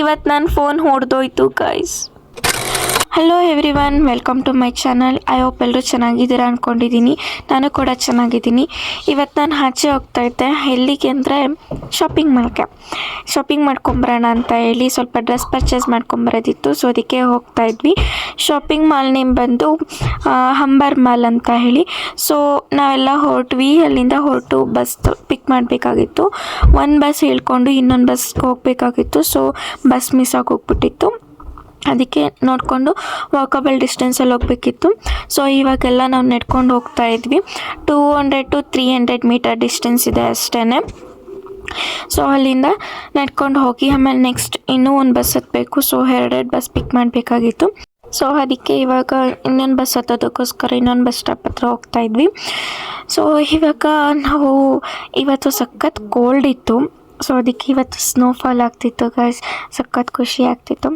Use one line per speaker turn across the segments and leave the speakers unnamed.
ಇವತ್ತು ನನ್ನ ಫೋನ್ ಹೊಡೆದೋಯ್ತು guys. Hello everyone, welcome to my channel. I hope ಎಲ್ಲರೂ ಚೆನ್ನಾಗಿದ್ದೀರಾ ಅಂದ್ಕೊಂಡಿದ್ದೀನಿ. ನಾನು ಕೂಡ ಚೆನ್ನಾಗಿದ್ದೀನಿ. ಇವತ್ತು ನಾನು ಆಚೆ ಹೋಗ್ತಾ ಇದ್ದೆ. ಎಲ್ಲಿಗೆ ಅಂದರೆ ಶಾಪಿಂಗ್ ಮಾಡ್ಕೊಂಬರೋಣ ಅಂತ ಹೇಳಿ ಸ್ವಲ್ಪ ಡ್ರೆಸ್ ಪರ್ಚೇಸ್ ಮಾಡ್ಕೊಂಬರೋದಿತ್ತು. ಸೊ ಅದಕ್ಕೆ ಹೋಗ್ತಾ ಇದ್ವಿ. ಶಾಪಿಂಗ್ ಮಾಲ್ ನೇಮ್ ಬಂದು ಹಂಬರ್ ಮಾಲ್ ಅಂತ ಹೇಳಿ. ಸೊ ನಾವೆಲ್ಲ ಹೊರಟ್ವಿ. ಅಲ್ಲಿಂದ ಹೊರಟು ಬಸ್ ಪಿಕ್ ಮಾಡಬೇಕಾಗಿತ್ತು. ಒಂದು ಬಸ್ ಹೇಳ್ಕೊಂಡು ಇನ್ನೊಂದು ಬಸ್ಗೆ ಹೋಗಬೇಕಾಗಿತ್ತು. ಸೊ ಬಸ್ ಮಿಸ್ ಆಗಿ ಹೋಗ್ಬಿಟ್ಟಿತ್ತು. ಅದಕ್ಕೆ ನೋಡಿಕೊಂಡು ವಾಕಬಲ್ ಡಿಸ್ಟೆನ್ಸಲ್ಲಿ ಹೋಗಬೇಕಿತ್ತು. ಸೊ ಇವಾಗೆಲ್ಲ ನಾವು ನಡ್ಕೊಂಡು ಹೋಗ್ತಾ ಇದ್ವಿ. 200 to 300 ಮೀಟರ್ ಡಿಸ್ಟೆನ್ಸ್ ಇದೆ ಅಷ್ಟೇ. ಸೊ ಅಲ್ಲಿಂದ ನಡ್ಕೊಂಡು ಹೋಗಿ ಆಮೇಲೆ ನೆಕ್ಸ್ಟ್ ಇನ್ನೂ ಒಂದು ಬಸ್ ಹತ್ತಬೇಕು. ಸೊ 2 ಬಸ್ ಪಿಕ್ ಮಾಡಬೇಕಾಗಿತ್ತು. ಸೊ ಅದಕ್ಕೆ ಇವಾಗ ಇನ್ನೊಂದು ಬಸ್ ಹತ್ತೋದಕ್ಕೋಸ್ಕರ ಇನ್ನೊಂದು ಬಸ್ ಸ್ಟಾಪ್ ಹತ್ರ ಹೋಗ್ತಾ ಇದ್ವಿ. ಸೊ ಇವಾಗ ನಾವು ಇವತ್ತು ಸಖತ್ ಕೋಲ್ಡ್ ಇತ್ತು. ಸೊ ಅದಕ್ಕೆ ಇವತ್ತು ಸ್ನೋಫಾಲ್ ಆಗ್ತಿತ್ತು ಗೈಸ್. ಸಖತ್ ಖುಷಿ ಆಗ್ತಿತ್ತು.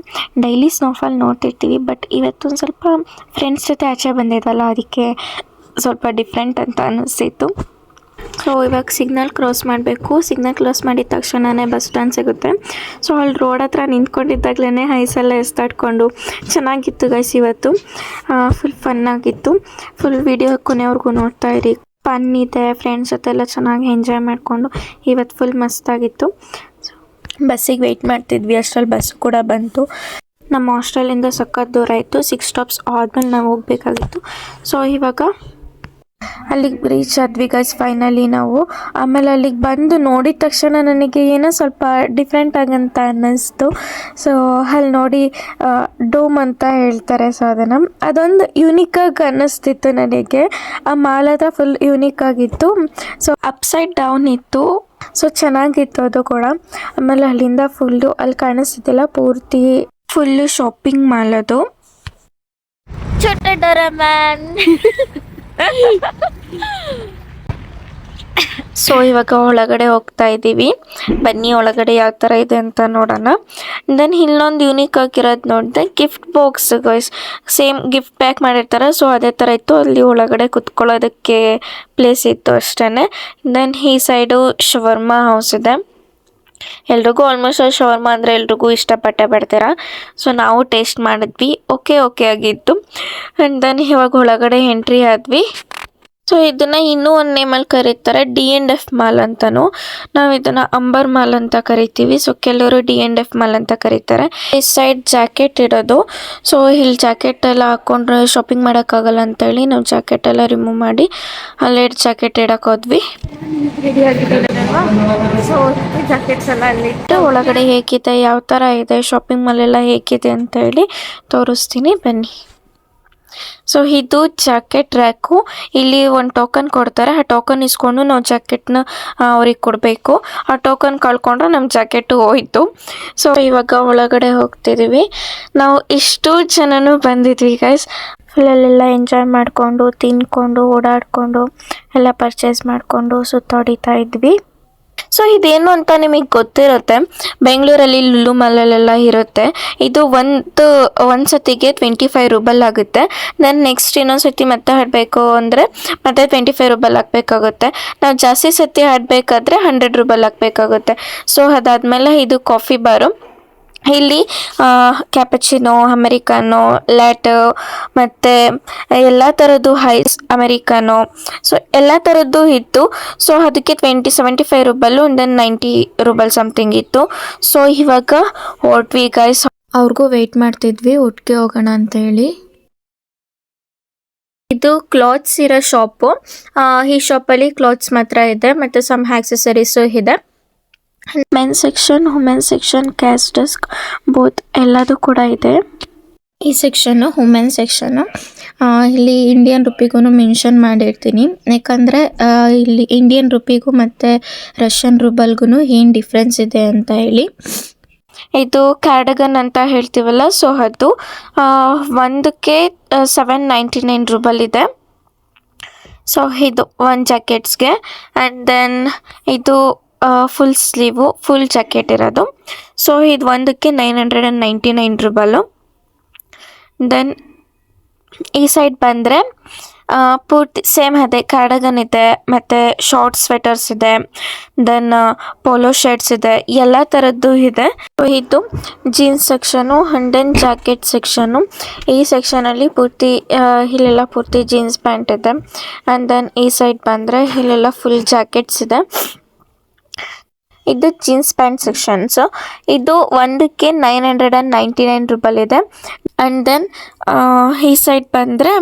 ಡೈಲಿ ಸ್ನೋಫಾಲ್ ನೋಡ್ತಿರ್ತೀವಿ, ಬಟ್ ಇವತ್ತೊಂದು ಸ್ವಲ್ಪ ಫ್ರೆಂಡ್ಸ್ ಜೊತೆ ಆಚೆ ಬಂದಿದ್ದಲ್ಲ, ಅದಕ್ಕೆ ಸ್ವಲ್ಪ ಡಿಫ್ರೆಂಟ್ ಅಂತ ಅನ್ನಿಸ್ತಿತ್ತು. ಸೊ ಇವಾಗ ಸಿಗ್ನಲ್ ಕ್ರಾಸ್ ಮಾಡಬೇಕು. ಸಿಗ್ನಲ್ ಕ್ರಾಸ್ ಮಾಡಿದ ತಕ್ಷಣವೇ ಬಸ್ ಸ್ಟ್ಯಾಂಡ್ ಸಿಗುತ್ತೆ. ಸೊ ಅಲ್ಲಿ ರೋಡ್ ಹತ್ರ ನಿಂತ್ಕೊಂಡಿದ್ದಾಗಲೇ ಐಸೆಲ್ಲ ಎಸ್ತಾಡ್ಕೊಂಡು ಚೆನ್ನಾಗಿತ್ತು ಗೈಸ್. ಇವತ್ತು ಫುಲ್ ಫನ್ನಾಗಿತ್ತು. ಫುಲ್ ವಿಡಿಯೋ ಕೊನೆವರೆಗೂ ನೋಡ್ತಾ ಇರಿ. ಫನ್ ಇದೆ, ಫ್ರೆಂಡ್ಸ್ ಜೊತೆ ಎಲ್ಲ ಚೆನ್ನಾಗಿ ಎಂಜಾಯ್ ಮಾಡಿಕೊಂಡು ಇವತ್ತು ಫುಲ್ ಮಸ್ತಾಗಿತ್ತು. ಬಸ್ಸಿಗೆ ವೆಯ್ಟ್ ಮಾಡ್ತಿದ್ವಿ. ಅಷ್ಟರಲ್ಲಿ ಬಸ್ ಕೂಡ ಬಂತು. ನಮ್ಮ ಹಾಸ್ಟೆಲಿಂದ ಸಖತ್ ದೂರ ಇತ್ತು. 6 ಸ್ಟಾಪ್ಸ್ ಆದಮೇಲೆ ನಾವು ಹೋಗಬೇಕಾಗಿತ್ತು. ಸೊ ಇವಾಗ ಅಲ್ಲಿಗೆ ರೀಚ್ ಆದ್ವಿ ಗೈಸ್ ಫೈನಲಿ ನಾವು. ಆಮೇಲೆ ಅಲ್ಲಿಗೆ ಬಂದು ನೋಡಿದ ತಕ್ಷಣ ನನಗೆ ಏನೋ ಸ್ವಲ್ಪ ಡಿಫ್ರೆಂಟ್ ಆಗಂತ ಅನ್ನಿಸ್ತು. ಸೊ ಅಲ್ಲಿ ನೋಡಿ ಡೋಮ್ ಅಂತ ಹೇಳ್ತಾರೆ. ಸೊ ಅದೊಂದು ಯೂನಿಕಾಗಿ ಅನ್ನಿಸ್ತಿತ್ತು ನನಗೆ. ಆ ಮಾಲ್ ಹತ್ರ ಫುಲ್ ಯೂನಿಕ್ ಆಗಿತ್ತು. ಸೊ ಅಪ್ಸೈಡ್ ಡೌನ್ ಇತ್ತು. ಸೊ ಚೆನ್ನಾಗಿತ್ತು ಅದು ಕೂಡ. ಆಮೇಲೆ ಅಲ್ಲಿಂದ ಫುಲ್ಲು ಅಲ್ಲಿ ಕಾಣಿಸ್ತಿದ್ದಿಲ್ಲ, ಪೂರ್ತಿ ಫುಲ್ಲು ಶಾಪಿಂಗ್ ಮಾಲ್ ಅದು. ಸೊ ಇವಾಗ ಒಳಗಡೆ ಹೋಗ್ತಾ ಇದ್ದೀವಿ. ಬನ್ನಿ ಒಳಗಡೆ ಯಾವ ಥರ ಇದೆ ಅಂತ ನೋಡೋಣ. ದೆನ್ ಇಲ್ಲೊಂದು ಯೂನಿಕ್ ಆಗಿರೋದು ನೋಡಿದೆ, gift box guys. Same gift pack ಮಾಡಿರ್ತಾರೆ. ಸೊ ಅದೇ ಥರ ಇತ್ತು. ಅಲ್ಲಿ ಒಳಗಡೆ ಕುತ್ಕೊಳ್ಳೋದಕ್ಕೆ ಪ್ಲೇಸ್ ಇತ್ತು ಅಷ್ಟೇ. ದೆನ್ ಈ ಸೈಡು ಶವರ್ಮಾ ಹೌಸ್ ಇದೆ. ಎಲ್ರಿಗೂ ಆಲ್ಮೋಸ್ಟ್ ಶವರ್ಮಾ ಅಂದರೆ ಎಲ್ರಿಗೂ ಇಷ್ಟಪಟ್ಟೆ ಬಿಡ್ತೀರಾ. ಸೊ ನಾವು ಟೇಸ್ಟ್ ಮಾಡಿದ್ವಿ. ಓಕೆ ಆಗಿತ್ತು. ಆ್ಯಂಡ್ ದೆನ್ ಇವಾಗ ಒಳಗಡೆ ಎಂಟ್ರಿ ಆದ್ವಿ. ಸೊ ಇದನ್ನು ಇನ್ನೂ ಒಂದು ನೇಮಲ್ಲಿ ಕರೀತಾರೆ, D&F ಮಾಲ್ ಅಂತಲೂ. ನಾವು ಇದನ್ನು ಅಂಬರ್ ಮಾಲ್ ಅಂತ ಕರಿತೀವಿ. ಸೊ ಕೆಲವರು D&F ಮಾಲ್ ಅಂತ ಕರೀತಾರೆ. ಈ ಸೈಡ್ ಜಾಕೆಟ್ ಇಡೋದು. ಸೊ ಇಲ್ಲಿ ಜಾಕೆಟ್ ಎಲ್ಲ ಹಾಕ್ಕೊಂಡ್ರೆ ಶಾಪಿಂಗ್ ಮಾಡೋಕ್ಕಾಗಲ್ಲ ಅಂತೇಳಿ ನಾವು ಜಾಕೆಟ್ ಎಲ್ಲ ರಿಮೂವ್ ಮಾಡಿ ಅಲ್ಲೇ ಜಾಕೆಟ್ ಇಡಕ್ಕೆ ಹೋದ್ವಿ. ರೆಡಿ ಆಗಿದ್ದೀನಲ್ವಾ. ಸೊ ಜಾಕೆಟ್ಸ್ ಎಲ್ಲ ಅಲ್ಲಿಟ್ಟು ಒಳಗಡೆ ಹೇಗಿದೆ, ಯಾವ ಥರ ಇದೆ, ಶಾಪಿಂಗ್ ಮಾಲ್ ಎಲ್ಲ ಹೇಗಿದೆ ಅಂತ ಹೇಳಿ ತೋರಿಸ್ತೀನಿ ಬನ್ನಿ. ಸೊ ಇದು ಜಾಕೆಟ್ ರ್ಯಾಕು. ಇಲ್ಲಿ ಒಂದು ಟೋಕನ್ ಕೊಡ್ತಾರೆ. ಆ ಟೋಕನ್ ಇಸ್ಕೊಂಡು ನಾವು ಜಾಕೆಟ್ನ ಅವ್ರಿಗೆ ಕೊಡಬೇಕು. ಆ ಟೋಕನ್ ಕಳ್ಕೊಂಡ್ರೆ ನಮ್ಮ ಜಾಕೆಟು ಹೋಯ್ತು. ಸೊ ಇವಾಗ ಒಳಗಡೆ ಹೋಗ್ತಿದ್ದೀವಿ. ನಾವು ಇಷ್ಟು ಜನನೂ ಬಂದಿದ್ವಿ ಗೈಸ್. ಫುಲ್ಲಲ್ಲೆಲ್ಲ ಎಂಜಾಯ್ ಮಾಡಿಕೊಂಡು ತಿನ್ಕೊಂಡು ಓಡಾಡಿಕೊಂಡು ಎಲ್ಲ ಪರ್ಚೇಸ್ ಮಾಡಿಕೊಂಡು ಸುತ್ತಾಡಿತಾ ಇದ್ವಿ. ಸೊ ಇದೇನು ಅಂತ ನಿಮಗೆ ಗೊತ್ತಿರುತ್ತೆ, ಬೆಂಗಳೂರಲ್ಲಿ ಲುಲು ಮಾಲಲ್ಲೆಲ್ಲ ಇರುತ್ತೆ. ಇದು ಒಂದು ಸತಿಗೆ 25 ರೂಬಲ್ ಆಗುತ್ತೆ. ನಾನು ನೆಕ್ಸ್ಟ್ ಇನ್ನೊಂದು ಸತಿ ಮತ್ತೆ ಆಡಬೇಕು ಅಂದರೆ ಮತ್ತೆ 25 ರೂಬಲ್ ಹಾಕಬೇಕಾಗುತ್ತೆ. ನಾವು ಜಾಸ್ತಿ ಸತಿ ಆಡಬೇಕಾದ್ರೆ 100 ರೂಬಲ್ ಹಾಕಬೇಕಾಗುತ್ತೆ. ಸೊ ಅದಾದಮೇಲೆ ಇದು ಕಾಫಿ ಬಾರು. ಇಲ್ಲಿ ಕ್ಯಾಪಚಿನೋ, ಅಮೆರಿಕಾನೋ, ಲ್ಯಾಟೋ ಮತ್ತು ಎಲ್ಲ ಥರದ್ದು ಐಸ್ ಅಮೆರಿಕಾನೋ, ಸೊ ಎಲ್ಲ ಥರದ್ದು ಇತ್ತು. ಸೊ ಅದಕ್ಕೆ 75 ರೂಬಲ್ಲು, ದೆನ್ 90 ರೂಬಲ್ ಸಮಥಿಂಗ್ ಇತ್ತು. ಸೊ ಇವಾಗ ಹೊರಟ್ವಿ ಗೈಸ್. ಅವ್ರಿಗೂ ವೆಯ್ಟ್ ಮಾಡ್ತಿದ್ವಿ ಒಟ್ಟಿಗೆ ಹೋಗೋಣ ಅಂತ ಹೇಳಿ. ಇದು ಕ್ಲಾತ್ಸ್ ಇರೋ ಶಾಪು. ಈ ಶಾಪಲ್ಲಿ ಕ್ಲಾತ್ಸ್ ಮಾತ್ರ ಇದೆ ಮತ್ತು ಸಮ್ ಆಕ್ಸೆಸರೀಸು ಇದೆ. Men section, women section, cash desk both ಎಲ್ಲದೂ ಕೂಡ ಇದೆ. ಈ ಸೆಕ್ಷನ್ನು ವುಮೆನ್ ಸೆಕ್ಷನ್ನು. ಇಲ್ಲಿ ಇಂಡಿಯನ್ ರುಪಿಗೂ ಮೆನ್ಷನ್ ಮಾಡಿರ್ತೀನಿ, ಯಾಕಂದರೆ ಇಲ್ಲಿ ಇಂಡಿಯನ್ ರುಪಿಗೂ ಮತ್ತು ರಷ್ಯನ್ ರೂಬಲ್ಗೂ ಏನು ಡಿಫ್ರೆನ್ಸ್ ಇದೆ ಅಂತ ಹೇಳಿ. ಇದು ಕ್ಯಾರ್ಡಗನ್ ಅಂತ ಹೇಳ್ತೀವಲ್ಲ, ಸೊ ಅದು ಒಂದಕ್ಕೆ 799 ರೂಬಲ್ ಇದೆ. ಸೊ ಇದು ಒಂದು ಜಾಕೆಟ್ಸ್ಗೆ. ಆ್ಯಂಡ್ ದೆನ್ ಇದು ಫುಲ್ ಸ್ಲೀವು, ಫುಲ್ ಜಾಕೆಟ್ ಇರೋದು. ಸೊ ಇದು ಒಂದಕ್ಕೆ 999 ರೂಬಲ್ಲು. ದೆನ್ ಈ ಸೈಡ್ ಬಂದರೆ ಪೂರ್ತಿ ಸೇಮ್ ಅದೇ ಕಾರ್ಡಗನ್ ಇದೆ, ಮತ್ತು ಶಾರ್ಟ್ ಸ್ವೆಟರ್ಸ್ ಇದೆ, ದೆನ್ ಪೋಲೋ ಶರ್ಟ್ಸ್ ಇದೆ, ಎಲ್ಲ ಥರದ್ದು ಇದೆ. ಇದು jeans section and then jacket section. ಈ ಸೆಕ್ಷನಲ್ಲಿ ಪೂರ್ತಿ ಇಲ್ಲೆಲ್ಲ ಪೂರ್ತಿ ಜೀನ್ಸ್ ಪ್ಯಾಂಟ್ ಇದೆ. ಆ್ಯಂಡ್ ದೆನ್ ಈ ಸೈಡ್ ಬಂದರೆ ಇಲ್ಲೆಲ್ಲ ಫುಲ್ ಜಾಕೆಟ್ಸ್ ಇದೆ. ಇದು ಜೀನ್ಸ್ ಪ್ಯಾಂಟ್ ಸೆಕ್ಷನ್ಸ್. ಇದು ಒಂದಕ್ಕೆ 999 ರೂಪಾಯಿ ಇದೆ. ಆ್ಯಂಡ್ ದೆನ್ ಈ ಸೈಡ್ ಬಂದರೆ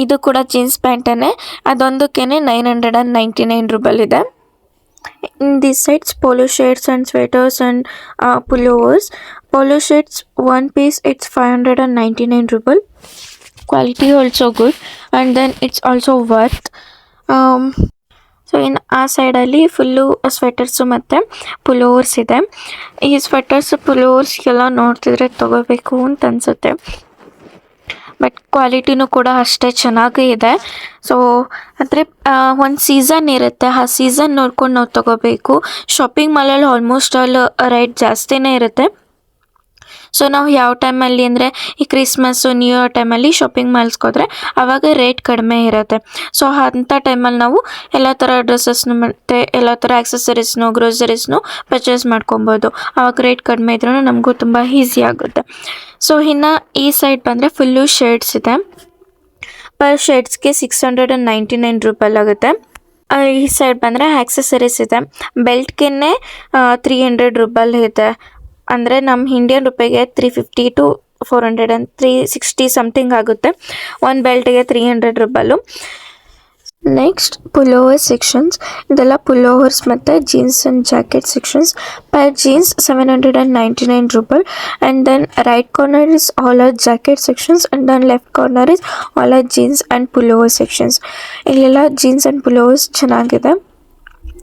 ಇದು ಕೂಡ ಜೀನ್ಸ್ ಪ್ಯಾಂಟೇ, ಅದೊಂದಕ್ಕೆ 999 ರೂಪಾಯಿ ಇದೆ. In these sides, polo shirts and sweaters and pullovers. Polo shirts, one piece, it's 599 rupees. Quality also good, and then it's also worth. So ಇನ್ನು ಆ ಸೈಡಲ್ಲಿ ಫುಲ್ಲು ಸ್ವೆಟರ್ಸು ಮತ್ತು ಪುಲೋವರ್ಸ್ ಇದೆ. ಈ ಸ್ವೆಟರ್ಸ್ ಪುಲೋವರ್ಸ್ಗೆಲ್ಲ ನೋಡ್ತಿದ್ರೆ ತೊಗೋಬೇಕು ಅಂತ ಅನಿಸುತ್ತೆ, ಬಟ್ ಕ್ವಾಲಿಟಿನೂ ಕೂಡ ಅಷ್ಟೇ ಚೆನ್ನಾಗೇ ಇದೆ. ಸೊ ಅಂದರೆ ಒಂದು ಸೀಸನ್ ಇರುತ್ತೆ, ಆ ಸೀಸನ್ ನೋಡ್ಕೊಂಡು ನಾವು ತೊಗೋಬೇಕು. ಶಾಪಿಂಗ್ ಮಾಲಲ್ಲಿ ಆಲ್ಮೋಸ್ಟ್ ಆಲ್ ರೇಟ್ ಜಾಸ್ತಿನೇ ಇರುತ್ತೆ. ಸೊ ನಾವು ಯಾವ ಟೈಮಲ್ಲಿ ಅಂದರೆ ಈ ಕ್ರಿಸ್ಮಸ್ಸು ನ್ಯೂ ಇಯರ್ ಟೈಮಲ್ಲಿ ಶಾಪಿಂಗ್ ಮಾಲ್ಸ್ಗೆ ಹೋದರೆ ಆವಾಗ ರೇಟ್ ಕಡಿಮೆ ಇರುತ್ತೆ. ಸೊ ಅಂಥ ಟೈಮಲ್ಲಿ ನಾವು ಎಲ್ಲ ಥರ ಡ್ರೆಸ್ಸಸ್ನು ಮತ್ತು ಎಲ್ಲ ಥರ ಆಕ್ಸೆಸರೀಸ್ನು ಗ್ರೋಸರೀಸ್ನು ಪರ್ಚೇಸ್ ಮಾಡ್ಕೊಬೋದು. ಆವಾಗ ರೇಟ್ ಕಡಿಮೆ ಇದ್ರೂ ನಮಗೂ ತುಂಬ ಈಸಿ ಆಗುತ್ತೆ. ಸೊ ಇನ್ನು ಈ ಸೈಡ್ ಬಂದರೆ ಫುಲ್ಲು ಶರ್ಟ್ಸ್ ಇದೆ. ಪರ್ ಶರ್ಟ್ಸ್ಗೆ 699 ರೂಪಾಯಿ ಆಗುತ್ತೆ. ಈ ಸೈಡ್ ಬಂದರೆ ಆಕ್ಸೆಸರೀಸ್ ಇದೆ. ಬೆಲ್ಟ್ಗೆ 300 ರೂಪಾಯಿ ಇದೆ. ಅಂದರೆ ನಮ್ಮ ಇಂಡಿಯನ್ ರೂಪಾಯಿಗೆ 350 to 400 and 360 ಸಮಥಿಂಗ್ ಆಗುತ್ತೆ. ಒಂದು ಬೆಲ್ಟಿಗೆ 300 ರೂಪಾಯಿ. Next pullover sections. ಇದೆಲ್ಲ ಪುಲೋವರ್ಸ್ ಮತ್ತು jeans and jacket sections. Per jeans 799 ರೂಪಾಯಿ. And then right corner is all are jacket sections and then left corner is all are jeans and pullover sections. ಇಲ್ಲೆಲ್ಲ jeans and pullovers ಚೆನ್ನಾಗಿದೆ.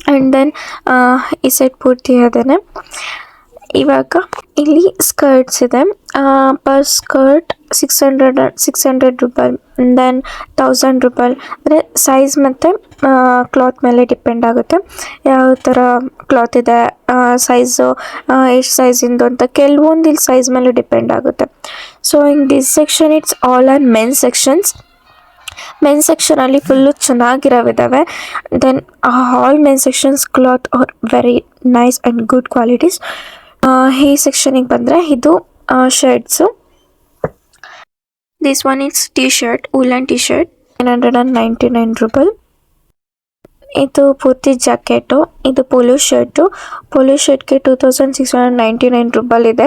And then ಈ side ಪೂರ್ತಿ ಅದೇನೆ. ಇವಾಗ ಇಲ್ಲಿ skirts ಇದೆ. Per skirt 600 ರೂಪಾಯಿ, ದೆನ್ 1000 ರೂಪಾಯಿ. ಅಂದರೆ ಸೈಜ್ ಮತ್ತು ಕ್ಲಾತ್ ಮೇಲೆ ಡಿಪೆಂಡ್ ಆಗುತ್ತೆ, ಯಾವ ಥರ ಕ್ಲಾತ್ ಇದೆ, ಸೈಜು ಎಷ್ಟು ಸೈಜಿಂದು ಅಂತ ಕೆಲವೊಂದು ಇಲ್ಲಿ ಸೈಜ್ ಮೇಲೆ ಡಿಪೆಂಡ್ ಆಗುತ್ತೆ. So in this section it's all are men's sections. Men ಸೆಕ್ಷನಲ್ಲಿ ಫುಲ್ಲು ಚೆನ್ನಾಗಿರೋವಿದ್ದಾವೆ. Then all men sections cloth are very nice and good qualities. ಈ ಸೆಕ್ಷನಿಗೆ ಬಂದರೆ ಇದು shirts. This one it's T shirt, woollen T shirt, 999 ರೂಪಾಯಿ. ಇದು ಪೂರ್ತಿ jacket. ಇದು ಪೋಲೋ ಶರ್ಟು. ಪೋಲೋ ಶರ್ಟ್ಗೆ 2699 ರೂಪಾಯಿ ಇದೆ.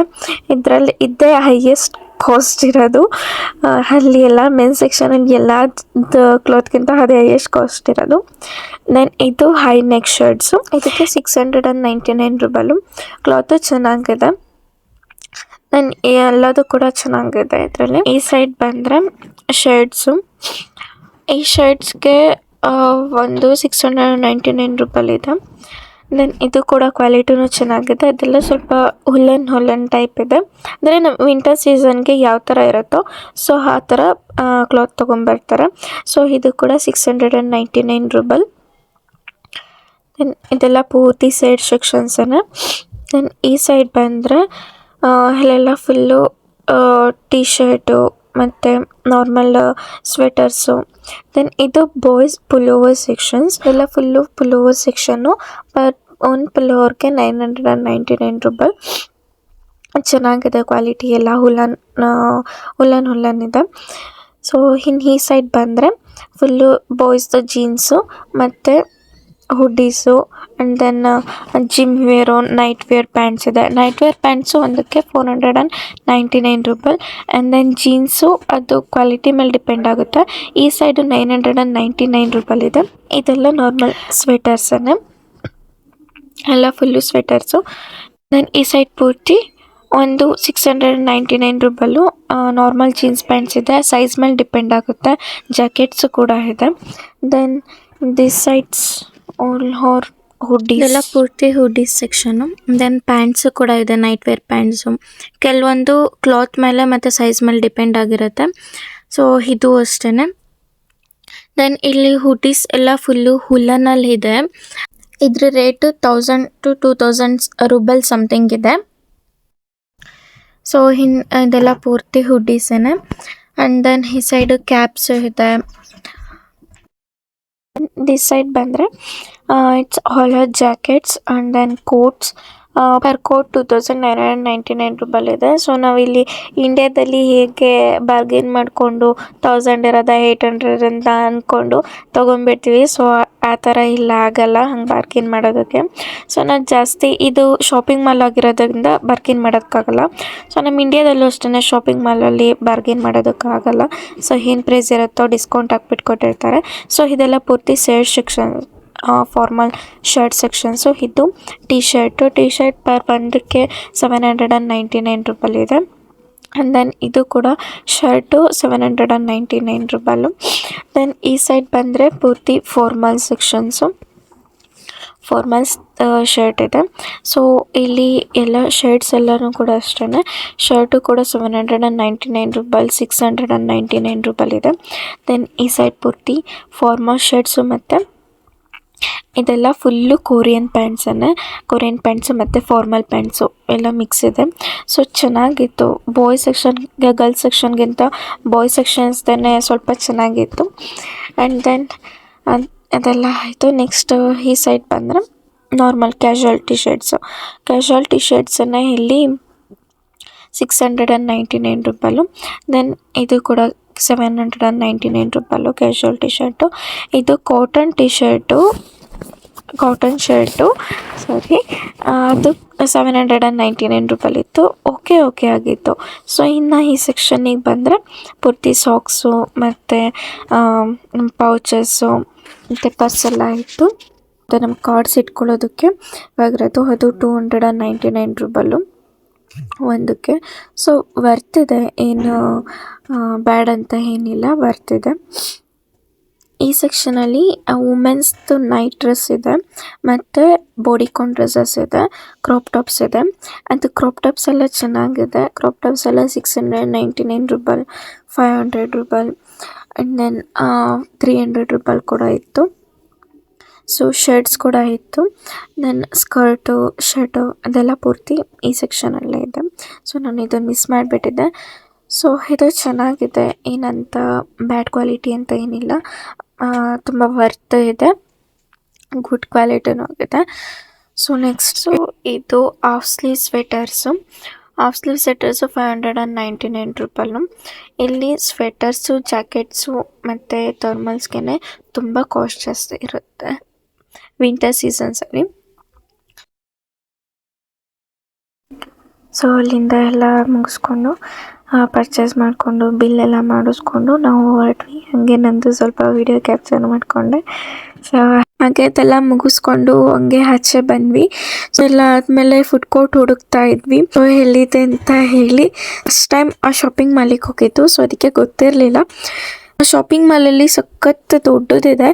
ಇದರಲ್ಲಿ ಇದೇ ಹೈಯೆಸ್ಟ್ ಕಾಸ್ಟ್ ಇರೋದು. ಅಲ್ಲಿ ಎಲ್ಲ ಮೆನ್ ಸೆಕ್ಷನಲ್ಲಿ ಎಲ್ಲ ಕ್ಲಾತ್ಗಿಂತ ಅದೇ ಹೈಯೆಸ್ಟ್ ಕಾಸ್ಟ್ ಇರೋದು. ದೆನ್ ಇದು ಹೈ ನೆಕ್ ಶರ್ಟ್ಸು. ಇದಕ್ಕೆ 699 ರೂಪಾಯಿ. ಕ್ಲಾತು ಚೆನ್ನಾಗಿದೆ. ದೆನ್ ಎಲ್ಲದು ಕೂಡ ಚೆನ್ನಾಗಿದೆ ಇದರಲ್ಲಿ. ಈ ಸೈಡ್ ಬಂದರೆ ಶರ್ಟ್ಸು. ಈ ಶರ್ಟ್ಸ್ಗೆ ಒಂದು 699 ರೂಪಾಯಿ ಇದೆ. ದೆನ್ ಇದು ಕೂಡ ಕ್ವಾಲಿಟಿನೂ ಚೆನ್ನಾಗಿದೆ. ಅದೆಲ್ಲ ಸ್ವಲ್ಪ ಹುಲ್ಲನ್ ಟೈಪ್ ಇದೆ. ಅಂದರೆ ನಮ್ಮ ವಿಂಟರ್ ಸೀಸನ್ಗೆ ಯಾವ ಥರ ಇರುತ್ತೋ ಸೊ ಆ ಥರ ಕ್ಲಾತ್ ತೊಗೊಂಬರ್ತಾರೆ. ಸೊ ಇದು ಕೂಡ 699 ರೂಪಾಯಿ. ದೆನ್ ಇದೆಲ್ಲ ಪೂರ್ತಿ ಸೈಡ್ ಸೆಕ್ಷನ್ಸೇ. ದೆನ್ ಈ ಸೈಡ್ ಬಂದರೆ ಅಲ್ಲೆಲ್ಲ ಫುಲ್ಲು ಟಿ ಶರ್ಟು ಮತ್ತು ನಾರ್ಮಲ್ ಸ್ವೆಟರ್ಸು. ದೆನ್ ಇದು ಬಾಯ್ಸ್ ಪುಲೋವರ್ ಸೆಕ್ಷನ್ಸ್. ಎಲ್ಲ ಫುಲ್ಲು ಪುಲೋವರ್ ಸೆಕ್ಷನ್ನು. ಪರ್ ಒಂದು ಪುಲೋವರ್ಗೆ 999 ರೂಪಾಯಿ. ಚೆನ್ನಾಗಿದೆ ಕ್ವಾಲಿಟಿ ಎಲ್ಲ. ಹುಲ್ಲನ್ ಇದೆ. ಸೊ ಇನ್ನು ಈ ಸೈಡ್ ಬಂದರೆ ಫುಲ್ಲು ಬಾಯ್ಸ್ದು ಜೀನ್ಸು ಮತ್ತು hoodies and then gym wear, night wear pants ಇದೆ. ನೈಟ್ ವೇರ್ ಪ್ಯಾಂಟ್ಸು ಒಂದಕ್ಕೆ 499 ರೂಪಾಯಿ. ಆ್ಯಂಡ್ ದೆನ್ ಜೀನ್ಸು ಅದು ಕ್ವಾಲಿಟಿ ಮೇಲೆ ಡಿಪೆಂಡ್ ಆಗುತ್ತೆ. ಈ ಸೈಡು 999 ರೂಪಾಯಿ ಇದೆ. ಇದೆಲ್ಲ ನಾರ್ಮಲ್ ಸ್ವೆಟರ್ಸನ್ನೇ, ಎಲ್ಲ ಫುಲ್ಲು ಸ್ವೆಟರ್ಸು. ದೆನ್ ಈ ಸೈಡ್ ಪೂರ್ತಿ ಒಂದು 699 ರೂಪಾಯಿ. ನಾರ್ಮಲ್ ಜೀನ್ಸ್ ಪ್ಯಾಂಟ್ಸ್ ಇದೆ, ಸೈಜ್ ಮೇಲೆ ಡಿಪೆಂಡ್ ಆಗುತ್ತೆ. ಜಾಕೆಟ್ಸು ಕೂಡ ಇದೆ. Then this sides all hoodies. ಎಲ್ಲ ಪೂರ್ತಿ ಹುಡ್ಡೀಸ್ ಸೆಕ್ಷನು. ದೆನ್ ಪ್ಯಾಂಟ್ಸು ಕೂಡ ಇದೆ, ನೈಟ್ ವೇರ್ ಪ್ಯಾಂಟ್ಸು. ಕೆಲವೊಂದು ಕ್ಲಾತ್ ಮೇಲೆ ಮತ್ತು ಸೈಜ್ ಮೇಲೆ ಡಿಪೆಂಡ್ ಆಗಿರುತ್ತೆ. ಸೊ ಇದು ಅಷ್ಟೇ. ದೆನ್ ಇಲ್ಲಿ ಹುಡ್ಡೀಸ್ ಎಲ್ಲ ಫುಲ್ಲು ಹುಲ್ಲನಲ್ಲಿ ಇದೆ. ಇದ್ರ ರೇಟು 1000 to 2000 ರೂಪಾಯಿ ಸಮಥಿಂಗ್ ಇದೆ. ಸೊ ಇದೆಲ್ಲ ಪೂರ್ತಿ ಹುಡ್ಡೀಸೇನೆ. ಆ್ಯಂಡ್ ದೆನ್ ಈ ಸೈಡು ಕ್ಯಾಪ್ಸ್ ಇದೆ, ದಿಸ್ ಸೈಡ್ ಬಂದರೆ it's all jackets and then coats. Per coat 2999 ರೂಪಾಯಿಲಿದೆ. ಸೊ ನಾವಿಲ್ಲಿ ಇಂಡಿಯಾದಲ್ಲಿ ಹೇಗೆ ಬಾರ್ಗೇನ್ ಮಾಡಿಕೊಂಡು 1000 ಇರೋದ 800 ಅಂತ ಅಂದ್ಕೊಂಡು ತೊಗೊಂಡ್ಬಿಡ್ತೀವಿ. ಸೊ ಆ ಥರ ಇಲ್ಲ, ಆಗಲ್ಲ ಹಂಗೆ ಬಾರ್ಗೇನ್ ಮಾಡೋದಕ್ಕೆ. ಸೊ ನಾನು ಜಾಸ್ತಿ ಇದು ಶಾಪಿಂಗ್ ಮಾಲ್ ಆಗಿರೋದ್ರಿಂದ ಬಾರ್ಗೇನ್ ಮಾಡೋಕ್ಕಾಗಲ್ಲ. ಸೊ ನಮ್ಮ ಇಂಡಿಯಾದಲ್ಲೂ ಅಷ್ಟೇ ಶಾಪಿಂಗ್ ಮಾಲಲ್ಲಿ ಬಾರ್ಗೇನ್ ಮಾಡೋದಕ್ಕಾಗಲ್ಲ. ಸೊ ಏನು ಪ್ರೈಸ್ ಇರುತ್ತೋ ಡಿಸ್ಕೌಂಟ್ ಹಾಕ್ಬಿಟ್ಟು ಕೊಟ್ಟಿರ್ತಾರೆ. ಸೊ ಇದೆಲ್ಲ ಪೂರ್ತಿ shirt section, formal shirt sections. ಇದು ಟಿ ಶರ್ಟ್ ಪರ್ ಒಂದಕ್ಕೆ 799 ರೂಪಾಯಿಲಿದೆ. ಆ್ಯಂಡ್ ದೆನ್ ಇದು ಕೂಡ ಶರ್ಟು 799 ರೂಪಾಯಿ. ದೆನ್ ಈ ಸೈಡ್ ಬಂದರೆ ಪೂರ್ತಿ ಫಾರ್ಮಲ್ ಸೆಕ್ಷನ್ಸು, ಫಾರ್ಮಲ್ಸ್ ಶರ್ಟ್ ಇದೆ. ಸೊ ಇಲ್ಲಿ ಎಲ್ಲ ಶರ್ಟ್ಸ್ ಎಲ್ಲನೂ ಕೂಡ ಅಷ್ಟೇ. ಶರ್ಟು ಕೂಡ 799 ರೂಪಾಯಿ, 699 ರೂಪಾಯಿಲಿದೆ. ದೆನ್ ಈ ಸೈಡ್ ಪೂರ್ತಿ ಫಾರ್ಮಲ್ ಶರ್ಟ್ಸು ಮತ್ತು ಇದೆಲ್ಲ ಫುಲ್ಲು ಕೊರಿಯನ್ ಪ್ಯಾಂಟ್ಸು ಮತ್ತು ಫಾರ್ಮಲ್ ಪ್ಯಾಂಟ್ಸು ಎಲ್ಲ ಮಿಕ್ಸ್ ಇದೆ. ಸೊ ಚೆನ್ನಾಗಿತ್ತು. ಬಾಯ್ ಸೆಕ್ಷನ್ ಗರ್ಲ್ಸ್ ಸೆಕ್ಷನ್ಗಿಂತ ಬಾಯ್ ಸೆಕ್ಷನ್ಸ್ದೇ ಸ್ವಲ್ಪ ಚೆನ್ನಾಗಿತ್ತು. ಆ್ಯಂಡ್ ದೆನ್ ಅದೆಲ್ಲ ಆಯಿತು. ನೆಕ್ಸ್ಟ್ ಈ ಸೈಡ್ ಬಂದರೆ ನಾರ್ಮಲ್ ಕ್ಯಾಶುವಲ್ ಟಿ ಶರ್ಟ್ಸನ್ನು ಇಲ್ಲಿ 699 ರೂಪಾಯಿ. ದೆನ್ ಇದು ಕೂಡ 799 ರೂಪಾಯಿ ಕ್ಯಾಶುವಲ್ ಟಿ ಶರ್ಟು. ಇದು ಕಾಟನ್ ಶರ್ಟು ಅದು 799 ರೂಪಾಯಿಲಿತ್ತು. ಓಕೆ ಆಗಿತ್ತು. ಸೊ ಇನ್ನು ಈ ಸೆಕ್ಷನಿಗೆ ಬಂದರೆ ಪೂರ್ತಿ ಸಾಕ್ಸು ಮತ್ತು ಪೌಚಸ್ಸು ಮತ್ತು ಪರ್ಸೆಲ್ಲ ಇತ್ತು. ಮತ್ತು ನಮ್ಮ ಕಾರ್ಡ್ಸ್ ಇಟ್ಕೊಳ್ಳೋದಕ್ಕೆ ಆಗಿರೋದು ಅದು 299 ರೂಪಾಯಿ ಒಂದಕ್ಕೆ. ಸೊ ವರ್ತಿದೆ, ಏನು ಬ್ಯಾಡ್ ಅಂತ ಏನಿಲ್ಲ, ವರ್ತಿದೆ. ಈ ಸೆಕ್ಷನಲ್ಲಿ ವುಮೆನ್ಸ್ದು ನೈಟ್ ಡ್ರೆಸ್ ಇದೆ ಮತ್ತು ಬಾಡಿಕಾನ್ ಡ್ರೆಸ್ಸಸ್ ಇದೆ, ಕ್ರಾಪ್ ಟಾಪ್ಸ್ ಇದೆ. ಅದು ಕ್ರಾಪ್ ಟಾಪ್ಸ್ ಎಲ್ಲ ಚೆನ್ನಾಗಿದೆ. ಕ್ರಾಪ್ ಟಾಪ್ಸ್ ಎಲ್ಲ 699 ರೂಪಾಯಿ, 500 ರೂಪಾಯಿ ಆ್ಯಂಡ್ ದೆನ್ 300 ರೂಪಾಯಿ ಕೂಡ ಇತ್ತು. ಸೊ ಶರ್ಟ್ಸ್ ಕೂಡ ಇತ್ತು. ದೆನ್ ಶರ್ಟು ಅದೆಲ್ಲ ಪೂರ್ತಿ ಈ ಸೆಕ್ಷನಲ್ಲೇ ಇದೆ. ಸೊ ನಾನು ಇದನ್ನು ಮಿಸ್ ಮಾಡಿಬಿಟ್ಟಿದ್ದೆ. ಸೊ ಇದು ಚೆನ್ನಾಗಿದೆ, ಏನಂತ ಬ್ಯಾಡ್ ಕ್ವಾಲಿಟಿ ಅಂತ ಏನಿಲ್ಲ, ತುಂಬ ವರ್ತ್ ಇದೆ, ಗುಡ್ ಕ್ವಾಲಿಟಿನೂ ಆಗಿದೆ. ಸೊ ನೆಕ್ಸ್ಟು ಇದು ಹಾಫ್ ಸ್ಲೀವ್ ಸ್ವೆಟರ್ಸು 599 ರೂಪಾಯಿ. ಇಲ್ಲಿ ಸ್ವೆಟರ್ಸು, ಜಾಕೆಟ್ಸು ಮತ್ತು ಥರ್ಮಲ್ಸ್ಗೆ ತುಂಬ ಕಾಸ್ಟ್ ಜಾಸ್ತಿ ಇರುತ್ತೆ ವಿಂಟರ್ ಸೀಸನ್ಸಲ್ಲಿ. ಸೊ ಅಲ್ಲಿಂದ ಎಲ್ಲ ಮುಗಿಸ್ಕೊಂಡು ಪರ್ಚೇಸ್ ಮಾಡಿಕೊಂಡು ಬಿಲ್ಲೆಲ್ಲ ಮಾಡಿಸ್ಕೊಂಡು ನಾವು ಹೊರಟ್ವಿ. ಹಾಗೆ ನಂದು ಸ್ವಲ್ಪ ವೀಡಿಯೋ ಕ್ಯಾಪ್ಚರ್ ಮಾಡಿಕೊಂಡೆ. ಸೊ ಹಾಗೆ ಅದೆಲ್ಲ ಮುಗಿಸ್ಕೊಂಡು ಹಂಗೆ ಆಚೆ ಬಂದ್ವಿ. ಸೊ ಎಲ್ಲ ಆದಮೇಲೆ ಫುಡ್ ಕೋರ್ಟ್ ಹುಡುಕ್ತಾ ಇದ್ವಿ. ಸೊ ಎಲ್ಲಿದೆ ಅಂತ ಹೇಳಿ ಫಸ್ಟ್ ಟೈಮ್ ಆ ಶಾಪಿಂಗ್ ಮಾಲಿಗೆ ಹೋಗಿದ್ದು. ಸೊ ಅದಕ್ಕೆ ಗೊತ್ತಿರಲಿಲ್ಲ. ಶಾಪಿಂಗ್ ಮಾಲಲ್ಲಿ ಸಖತ್ ದೊಡ್ಡದಿದೆ.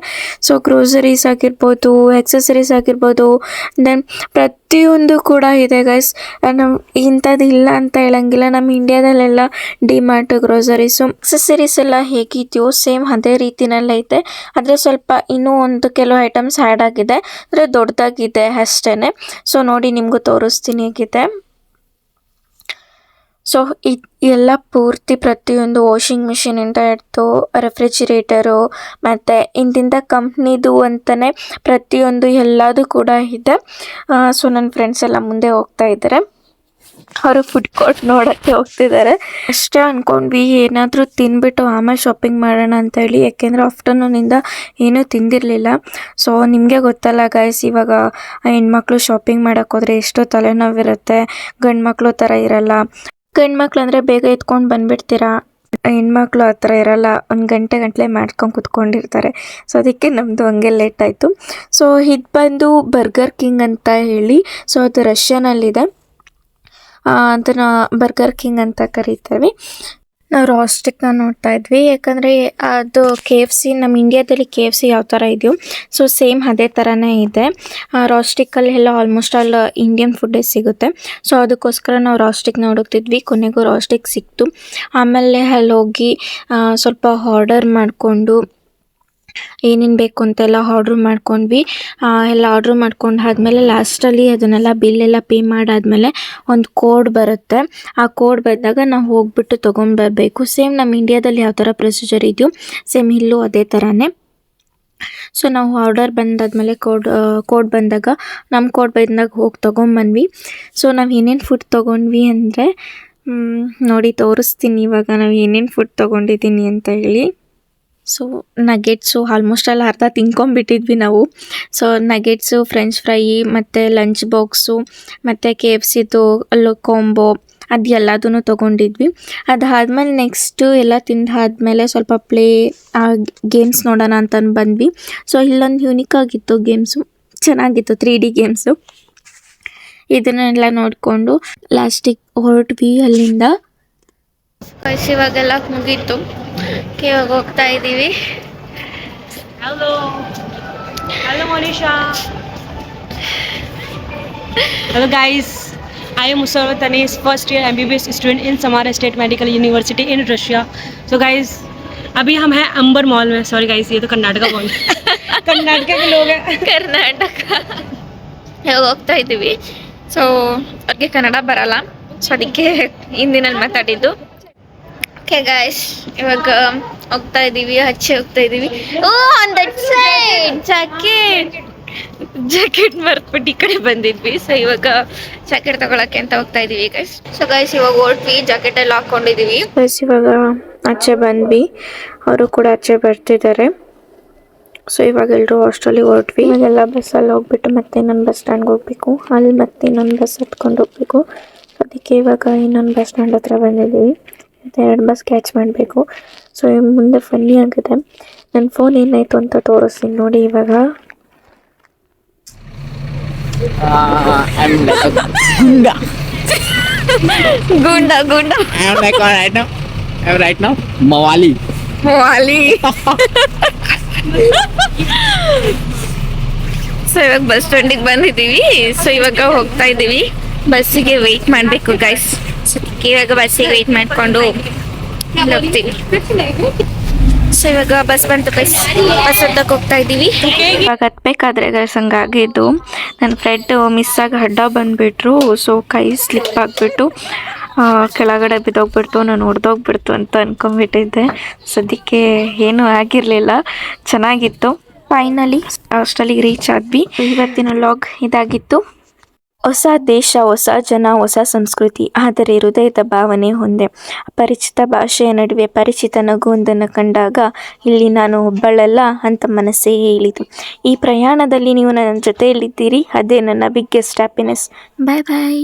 ಸೊ ಗ್ರೋಸರೀಸ್ ಆಗಿರ್ಬೋದು, ಎಕ್ಸಸರೀಸ್ ಆಗಿರ್ಬೋದು, ದೆನ್ ಪ್ರತಿಯೊಂದು ಕೂಡ ಇದೆ ಗೈಸ್. ನಮ್ಮ ಇಂಥದ್ದು ಇಲ್ಲ ಅಂತ ಹೇಳಂಗಿಲ್ಲ. ನಮ್ಮ ಇಂಡಿಯಾದಲ್ಲೆಲ್ಲ ಡಿಮಾರ್ಟ್ ಗ್ರೋಸರೀಸು ಎಕ್ಸಸರೀಸ್ ಎಲ್ಲ ಹೇಗಿದೆಯೋ ಸೇಮ್ ಅದೇ ರೀತಿನಲ್ಲೇ ಐತೆ. ಆದರೆ ಸ್ವಲ್ಪ ಇನ್ನೂ ಒಂದು ಕೆಲವು ಐಟಮ್ಸ್ ಆ್ಯಡ್ ಆಗಿದೆ, ಅಂದರೆ ದೊಡ್ಡದಾಗಿದೆ ಅಷ್ಟೇ. ಸೊ ನೋಡಿ ನಿಮಗೂ ತೋರಿಸ್ತೀನಿ ಹೇಗಿದೆ. ಸೊ ಎಲ್ಲ ಪೂರ್ತಿ ಪ್ರತಿಯೊಂದು ವಾಷಿಂಗ್ ಮಿಷಿನಿಂದ ಹಿಡ್ದು ರೆಫ್ರಿಜಿರೇಟರು ಮತ್ತು ಇಂತಿಂಥ ಕಂಪ್ನಿದು ಅಂತಲೇ ಪ್ರತಿಯೊಂದು ಎಲ್ಲದೂ ಕೂಡ ಇದೆ. ಸೊ ನನ್ನ ಫ್ರೆಂಡ್ಸ್ ಎಲ್ಲ ಮುಂದೆ ಹೋಗ್ತಾ ಇದ್ದಾರೆ, ಅವರು ಫುಡ್ ಕೋರ್ಟ್ ನೋಡೋಕ್ಕೆ ಹೋಗ್ತಿದ್ದಾರೆ. ಅಷ್ಟೇ ಅಂದ್ಕೊಂಡ್ವಿ ಏನಾದರೂ ತಿಂದ್ಬಿಟ್ಟು ಆಮೇಲೆ ಶಾಪಿಂಗ್ ಮಾಡೋಣ ಅಂತೇಳಿ, ಯಾಕೆಂದರೆ ಆಫ್ಟರ್ನೂನಿಂದ ಏನೂ ತಿಂದಿರಲಿಲ್ಲ. ಸೊ ನಿಮಗೆ ಗೊತ್ತಲ್ಲ ಗೈಸ್, ಇವಾಗ ಹೆಣ್ಮಕ್ಳು ಶಾಪಿಂಗ್ ಮಾಡೋಕ್ಕೆ ಹೋದರೆ ಎಷ್ಟೋ ತಲೆನೋವಿರುತ್ತೆ. ಗಂಡು ಮಕ್ಕಳು ಥರ ಇರಲ್ಲ. ಗಂಡು ಮಕ್ಳು ಅಂದರೆ ಬೇಗ ಎತ್ಕೊಂಡು ಬಂದುಬಿಡ್ತೀರಾ, ಹೆಣ್ಮಕ್ಳು ಆ ಥರ ಇರಲ್ಲ, ಒಂದು ಗಂಟೆ ಮಾಡ್ಕೊಂಡು ಕುತ್ಕೊಂಡಿರ್ತಾರೆ. ಸೊ ಅದಕ್ಕೆ ನಮ್ಮದು ಹಂಗೆ ಲೇಟ್ ಆಯಿತು. ಸೊ ಇದು ಬಂದು ಬರ್ಗರ್ ಕಿಂಗ್ ಅಂತ ಹೇಳಿ, ಸೊ ಅದು ರಷ್ಯಾನಲ್ಲಿದೆ. ಅದನ್ನು ಬರ್ಗರ್ ಕಿಂಗ್ ಅಂತ ಕರೀತೀವಿ. ನಾವು ರಾಸ್ಟಿಕ್ನ ನೋಡ್ತಾ ಇದ್ವಿ, ಯಾಕಂದರೆ ಅದು KFC, ನಮ್ಮ ಇಂಡಿಯಾದಲ್ಲಿ KFC ಯಾವ ಥರ ಇದೆಯೋ ಸೊ ಸೇಮ್ ಅದೇ ಥರನೇ ಇದೆ. ರಾಸ್ಟಿಕ್ಕಲ್ಲಿ ಎಲ್ಲ ಆಲ್ಮೋಸ್ಟ್ ಆಲ್ ಇಂಡಿಯನ್ ಫುಡ್ಡೇ ಸಿಗುತ್ತೆ. ಸೊ ಅದಕ್ಕೋಸ್ಕರ ನಾವು ರಾಸ್ಟಿಕ್ನ ಹುಡುಕ್ತಿದ್ವಿ. ಕೊನೆಗೂ ರಾಸ್ಟಿಕ್ ಸಿಕ್ತು. ಆಮೇಲೆ ಅಲ್ಲಿ ಹೋಗಿ ಸ್ವಲ್ಪ ಆರ್ಡರ್ ಮಾಡಿಕೊಂಡು ಏನೇನು ಬೇಕು ಅಂತೆಲ್ಲ ಆರ್ಡ್ರ್ ಮಾಡ್ಕೊಂಡ್ವಿ. ಎಲ್ಲ ಆರ್ಡ್ರ್ ಮಾಡ್ಕೊಂಡು ಆದಮೇಲೆ ಲಾಸ್ಟಲ್ಲಿ ಅದನ್ನೆಲ್ಲ ಬಿಲ್ಲೆಲ್ಲ ಪೇ ಮಾಡಾದಮೇಲೆ ಒಂದು ಕೋಡ್ ಬರುತ್ತೆ. ಆ ಕೋಡ್ ಬಂದಾಗ ನಾವು ಹೋಗ್ಬಿಟ್ಟು ತೊಗೊಂಡ್ಬರಬೇಕು. ಸೇಮ್ ನಮ್ಮ ಇಂಡಿಯಾದಲ್ಲಿ ಯಾವ ಥರ ಪ್ರೊಸೀಜರ್ ಇದೆಯೋ ಸೇಮ್ ಇಲ್ಲೂ ಅದೇ ಥರನೇ. ಸೊ ನಾವು ಆರ್ಡರ್ ಬಂದಾದ್ಮೇಲೆ ಕೋಡ್ ಬಂದಾಗ ನಮ್ಮ ಕೋಡ್ ಬಂದಾಗ ಹೋಗಿ ತೊಗೊಂಬಂದ್ವಿ. ಸೊ ನಾವು ಏನೇನು ಫುಡ್ ತೊಗೊಂಡ್ವಿ ಅಂದರೆ ನೋಡಿ ತೋರಿಸ್ತೀನಿ ಇವಾಗ ನಾವು ಏನೇನು ಫುಡ್ ತೊಗೊಂಡಿದ್ದೀನಿ ಅಂತ ಹೇಳಿ. ಸೊ ನಗೆಟ್ಸು ಆಲ್ಮೋಸ್ಟ್ ಅಲ್ಲಿ ಅರ್ಧ ತಿನ್ಕೊಂಬಿಟ್ಟಿದ್ವಿ ನಾವು. ಸೊ ನಗೆಟ್ಸು, ಫ್ರೆಂಚ್ ಫ್ರೈ ಮತ್ತು ಲಂಚ್ ಬಾಕ್ಸು ಮತ್ತು KFCದು ಅಲ್ಲೂ ಕಾಂಬೋ ಅದು ಎಲ್ಲದೂ ತೊಗೊಂಡಿದ್ವಿ. ಅದಾದಮೇಲೆ ನೆಕ್ಸ್ಟು ಎಲ್ಲ ತಿಂದಾದ್ಮೇಲೆ ಸ್ವಲ್ಪ ಗೇಮ್ಸ್ ನೋಡೋಣ ಅಂತಂದು ಬಂದ್ವಿ. ಸೊ ಇಲ್ಲೊಂದು ಯೂನಿಕ್ ಆಗಿತ್ತು ಗೇಮ್ಸು, ಚೆನ್ನಾಗಿತ್ತು 3D ಗೇಮ್ಸು. ಇದನ್ನೆಲ್ಲ ನೋಡಿಕೊಂಡು ಲಾಸ್ಟಿಗೆ ಹೊರಟ್ವಿ ಅಲ್ಲಿಂದ. ಇವಾಗೆಲ್ಲ ಮುಗೀತು, ಇವಾಗ ಹೋಗ್ತಾ ಇದ್ದೀವಿ.
Hello. Hello, Monisha. Hello, guys. I am Musawwar Tanis, first year MBBS student in Samara State Medical University in Russia. So, guys, अभी हम हैं अंबर मॉल में. सॉरी गाइस, ये तो कर्नाटका मॉल कर्नाटका के लोग हैं.
ಕರ್ನಾಟಕ ಇವಾಗ ಹೋಗ್ತಾ ಇದ್ದೀವಿ. ಸೊ ಅವ್ರಿಗೆ ಕನ್ನಡ ಬರಲ್ಲ, ಸೊ ಅದಕ್ಕೆ ಹಿಂದಿನಲ್ಲಿ ಮಾತಾಡಿದ್ದು. ಓಕೆ ಗಾಯ್ಸ್, ಇವಾಗ ಹೋಗ್ತಾ ಇದ್ದೀವಿ, ಹೋಗ್ತಾ ಇದ್ದೀವಿ. ಓ ಆನ್ ದಟ್ ಸೈಡ್ ಜಾಕೆಟ್ ಮರ್ತ್ಬಿಟ್ಟು ಈ ಕಡೆ ಬಂದಿದ್ವಿ. ಸೊ ಇವಾಗ ಜಾಕೆಟ್ ತಗೊಳಕ್ಕೆ ಅಂತ ಹೋಗ್ತಾ ಇದೀವಿ ಗೈಸ್. ಸೊ ಗೈಸ್ ಇವಾಗ ಹೊರಟ್ವಿ, ಜಾಕೆಟ್ ಎಲ್ಲ ಹಾಕೊಂಡಿದೀವಿ ಗೈಸ್. ಇವಾಗ ಆಚೆ ಬಂದ್ವಿ, ಅವರು ಕೂಡ ಆಚೆ ಬರ್ತಿದ್ದಾರೆ. ಸೊ ಇವಾಗ ಎಲ್ಲರೂ ಹಾಸ್ಟೆಲಿಗೆ ಹೊರಟ್ವಿ. ಇವಾಗೆಲ್ಲ ಬಸ್ಸಲ್ಲಿ ಹೋಗ್ಬಿಟ್ಟು ಮತ್ತೆ ಇನ್ನೊಂದು ಬಸ್ ಸ್ಟ್ಯಾಂಡ್ಗೆ ಹೋಗ್ಬೇಕು, ಅಲ್ಲಿ ಮತ್ತೆ ಇನ್ನೊಂದು ಬಸ್ ಹತ್ಕೊಂಡು ಹೋಗ್ಬೇಕು. ಅದಕ್ಕೆ ಇವಾಗ ಇನ್ನೊಂದು ಬಸ್ ಸ್ಟ್ಯಾಂಡ್ ಹತ್ರ ಬಂದಿದ್ದೀವಿ. 2 ಬಸ್ ಕ್ಯಾಚ್ ಮಾಡಬೇಕು. ಸೊ ಮುಂದೆ ಫನ್ನಿ ಆಗುತ್ತೆ. ನನ್ನ ಫೋನ್ ಏನಾಯಿತು ಅಂತ ತೋರಿಸ್ತೀನಿ ನೋಡಿ ಇವಾಗ. ಗುಂಡ
right now Mawali.
ಸೊ ಇವಾಗ ಬಸ್ ಸ್ಟ್ಯಾಂಡಿಗೆ ಬಂದಿದ್ದೀವಿ. ಸೊ ಇವಾಗ ಹೋಗ್ತಾ ಇದ್ದೀವಿ, ಬಸ್ಸಿಗೆ ವೆಯ್ಟ್ ಮಾಡಬೇಕು ಗೈಸ್. ಇವಾಗ ಬಸ್ಸಿಗೆ ವೆಯ್ಟ್ ಮಾಡಿಕೊಂಡು ಹೋಗ್ತೀವಿ. ಸೊ ಇವಾಗ ಬಸ್ ಬಂತು ಗೈಸ್, ಬಸ್ ಹತ್ತಕ್ಕೆ ಹೋಗ್ತಾ ಇದ್ದೀವಿ. ಇವಾಗ ಹತ್ಬೇಕಾದ್ರೆ ಗೈಸ್ ಹಂಗಾಗಿದ್ದು, ನನ್ನ ಫ್ರೆಂಡ್ ಮಿಸ್ ಆಗಿ ಅಡ್ಡ ಬಂದುಬಿಟ್ರು. ಸೊ ಕೈ ಸ್ಲಿಪ್ ಆಗಿಬಿಟ್ಟು ಕೆಳಗಡೆ ಬಿದ್ದೋಗ್ಬಿಡ್ತು, ನಾನು ಹೊಡೆದೋಗ್ಬಿಡ್ತು ಅಂತ ಅಂದ್ಕೊಂಡ್ಬಿಟ್ಟಿದ್ದೆ. ಸದ್ಯಕ್ಕೆ ಏನೂ ಆಗಿರಲಿಲ್ಲ, ಚೆನ್ನಾಗಿತ್ತು. ಫೈನಲಿ ಹಾಸ್ಟೆಲಿಗೆ ರೀಚ್ ಆದ್ವಿ. ಇವತ್ತಿನ ವ್ಲಾಗ್ ಇದಾಗಿತ್ತು. ಹೊಸ ದೇಶ, ಹೊಸ ಜನ, ಹೊಸ ಸಂಸ್ಕೃತಿ, ಆದರೆ ಹೃದಯದ ಭಾವನೆ ಒಂದೇ. ಅಪರಿಚಿತ ಭಾಷೆಯ ನಡುವೆ ಪರಿಚಿತ ನಗುವೊಂದನ್ನು ಕಂಡಾಗ ಇಲ್ಲಿ ನಾನು ಒಬ್ಬಳಲ್ಲ ಅಂತ ಮನಸ್ಸೇ ಹೇಳಿತು. ಈ ಪ್ರಯಾಣದಲ್ಲಿ ನೀವು ನನ್ನ ಜೊತೆಯಲ್ಲಿದ್ದೀರಿ, ಅದೇ ನನ್ನ ಬಿಗ್ಗೆಸ್ಟ್ ಹ್ಯಾಪಿನೆಸ್. ಬಾಯ್ ಬಾಯ್.